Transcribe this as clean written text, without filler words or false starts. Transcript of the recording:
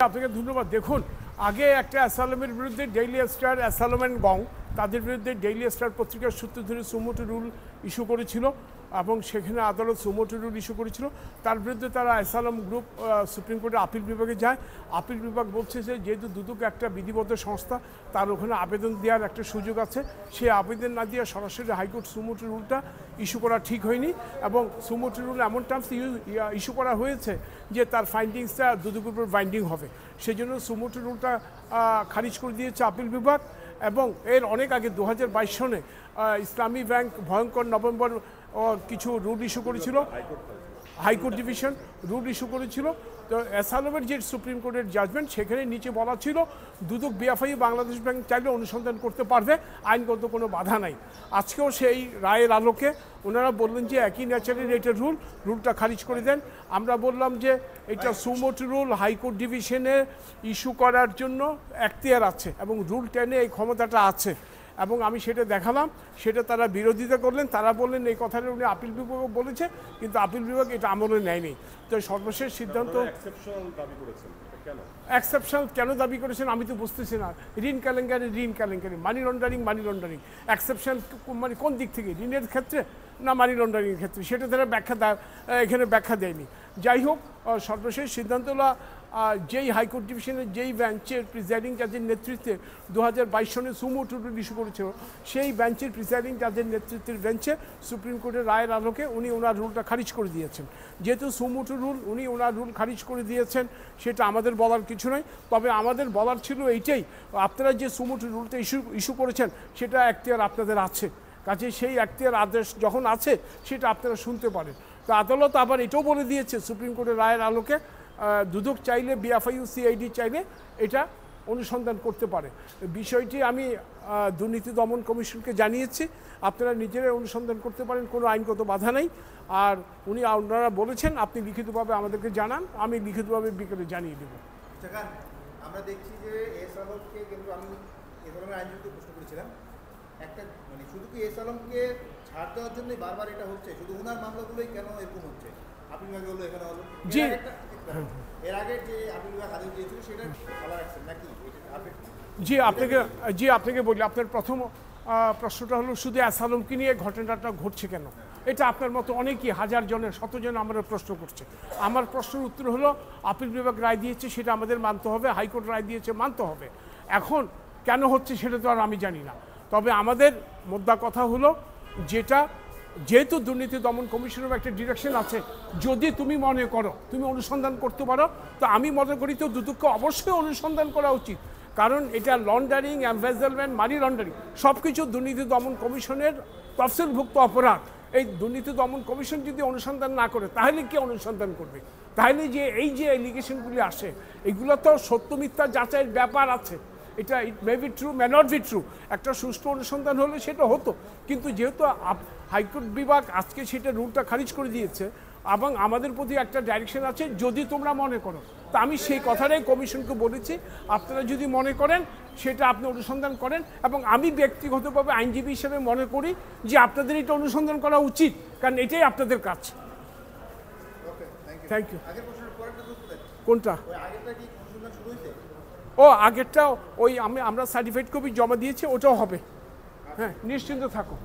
আপনাকে ধন্যবাদ। দেখুন, আগে একটা অ্যাসালামের বিরুদ্ধে ডেইলি স্টার, অ্যাসালাম অ্যান্ড গং, তাদের বিরুদ্ধে ডেইলি স্টার পত্রিকার সূত্র ধরে সুমোটো রুল ইস্যু করেছিল এবং সেখানে আদালত সুমোটো রুল ইস্যু করেছিল। তার বিরুদ্ধে তারা অ্যাসালাম গ্রুপ সুপ্রিম কোর্টে আপিল বিভাগে যায়। আপিল বিভাগ বলছে যে যেহেতু দুদক একটা বিধিবদ্ধ সংস্থা, তার ওখানে আবেদন দেওয়ার একটা সুযোগ আছে, সেই আবেদন না দিয়ে সরাসরি হাইকোর্ট সুমোটো রুলটা ইস্যু করা ঠিক হয়নি এবং সুমোটো রুল এমন টার্মস ইস্যু করা হয়েছে যে তার ফাইন্ডিংসটা দুদকের উপর বাইন্ডিং হবে। সেই জন্য সুমোটো রুলটা খারিজ করে দিয়েছে আপিল বিভাগ। এবং এর অনেক আগে 2022 সনে ইসলামী ব্যাংক ভয়ঙ্কর নভেম্বর কিছু রুল ইস্যু করেছিল, হাইকোর্ট ডিভিশন রুল ইস্যু করেছিল। তো অ্যাসালামের যে সুপ্রিম কোর্টের জাজমেন্ট, সেখানে নিচে বলা ছিল দুদক বিএফআই বাংলাদেশ ব্যাংক চাইলে অনুসন্ধান করতে পারবে, আইনগত কোনো বাধা নাই। আজকেও সেই রায়ের আলোকে ওনারা বললেন যে একই ন্যাচারের এটা রুলটা খারিজ করে দেন। আমরা বললাম যে এটা সুমোটো রুল হাইকোর্ট ডিভিশনে ইস্যু করার জন্য এখতিয়ার আছে এবং রুল 10-এ এই ক্ষমতাটা আছে এবং আমি সেটা দেখালাম। সেটা তারা বিরোধিতা করলেন, তারা বললেন এই কথাটা উনি আপিল বিভাগ বলেছে, কিন্তু আপিল বিভাগ এটা আমলে নেয়নি। তো সর্বশেষ সিদ্ধান্ত এক্সেপশনাল কেন দাবি করেছেন আমি তো বুঝতেছি না। ঋণ কেলেঙ্কারি, মানি লন্ডারিং, এক্সেপশনাল মানে কোন দিক থেকে, ঋণের ক্ষেত্রে না মানি লন্ডারিংয়ের ক্ষেত্রে, সেটা তারা এখানে ব্যাখ্যা দেয়নি। যাই হোক, সর্বশেষ সিদ্ধান্ত হলো যেই হাইকোর্ট ডিভিশনের যেই বেঞ্চের প্রিজাইডিং জাজের নেতৃত্বে 2022 সনে সুমোটো রুল ইস্যু করেছিল, সেই বেঞ্চের প্রিজাইডিং জাজের নেতৃত্বের বেঞ্চে সুপ্রিম কোর্টের রায়ের আলোকে উনি ওনার রুলটা খারিজ করে দিয়েছেন। যেহেতু সুমোটো রুল উনি ওনার রুল খারিজ করে দিয়েছেন, সেটা আমাদের বলার কিছু নয়। তবে আমাদের বলার ছিল এইটাই, আপনারা যে সুমোটো রুলটা ইস্যু করেছেন সেটা এখতিয়ার আপনাদের আছে, কাজে সেই এখতিয়ার আদেশ যখন আছে সেটা আপনারা শুনতে পারেন। তো আদালত আবার এটাও বলে দিয়েছে সুপ্রিম কোর্টের রায়ের আলোকে দুদক চাইলে, বিএফআইউ সিআইডি চাইলে এটা অনুসন্ধান করতে পারে। বিষয়টি আমি দুর্নীতি দমন কমিশনকে জানিয়েছি, আপনারা নিজেরাই অনুসন্ধান করতে পারেন, কোনো আইনগত বাধা নেই। আর ওনারা বলেছেন আপনি লিখিতভাবে আমাদেরকে জানান, আমি লিখিতভাবে বিকেলে জানিয়ে দেব। আমরা দেখছি যে এস আলমকে, কিন্তু আমি এস আলমের আইনজীবীকে প্রশ্ন করেছিলাম, একটা মানে শুধু কি এস আলমকে ছাড় দেওয়ার জন্যই বারবার এটা হচ্ছে, শুধু ওনার মামলাগুলোই কেন এরকম হচ্ছে? আপিল বিভাগে হলো, এখানে হলো, জি এর আগে যে আপিল বিভাগ আদেশ দিয়েছিল সেটা ভালো রাখছেন নাকি? জি আপনাকে বলি, আপনার প্রথম প্রশ্নটা হলো শুধু অ্যাসালামকে নিয়ে ঘটনাটা ঘটছে কেন। এটা আপনার মতো অনেকেই হাজার জনের শতজন আমরা প্রশ্ন করছে। আমার প্রশ্নের উত্তর হলো আপিল বিভাগ রায় দিয়েছে, সেটা আমাদের মানতে হবে, হাইকোর্ট রায় দিয়েছে, মানতে হবে। এখন কেন হচ্ছে সেটা তো আর আমি জানি না। তবে আমাদের মোদ্দা কথা হলো যেহেতু দুর্নীতি দমন কমিশনের একটা ডিরেকশন আছে, যদি তুমি মনে করো তুমি অনুসন্ধান করতে পারো, তো আমি মনে করি তো দুদককে অবশ্যই অনুসন্ধান করা উচিত, কারণ এটা লন্ডারিং, এমবেজলমেন্ট, মানি লন্ডারিং সব কিছু দুর্নীতি দমন কমিশনের তফসিলভুক্ত অপরাধ। এই দুর্নীতি দমন কমিশন যদি অনুসন্ধান না করে তাহলে কে অনুসন্ধান করবে? তাহলে এই যে এলিগেশনগুলি আসে, এগুলো তো সত্য মিথ্যা যাচাইয়ের ব্যাপার আছে। এটা it may be true, may not be true. একটা সুষ্ঠু অনুসন্ধান হলে সেটা হতো, কিন্তু যেহেতু হাইকোর্ট বিভাগ আজকে সেটা রুলটা খারিজ করে দিয়েছে এবং আমাদের প্রতি একটা ডাইরেকশন আছে, যদি তোমরা মনে করো, তা আমি সেই কথাটাই কমিশনকে বলেছি, আপনারা যদি মনে করেন সেটা আপনি অনুসন্ধান করেন। এবং আমি ব্যক্তিগতভাবে আইনজীবী হিসেবে মনে করি যে আপনাদের এটা অনুসন্ধান করা উচিত, কারণ এটাই আপনাদের কাজ। Thank you. কোনটা? আগেরটা আমরা সার্টিফাইড কপি জমা দিয়েছি, ওটাও হবে। হ্যাঁ, নিশ্চিন্ত থাকো।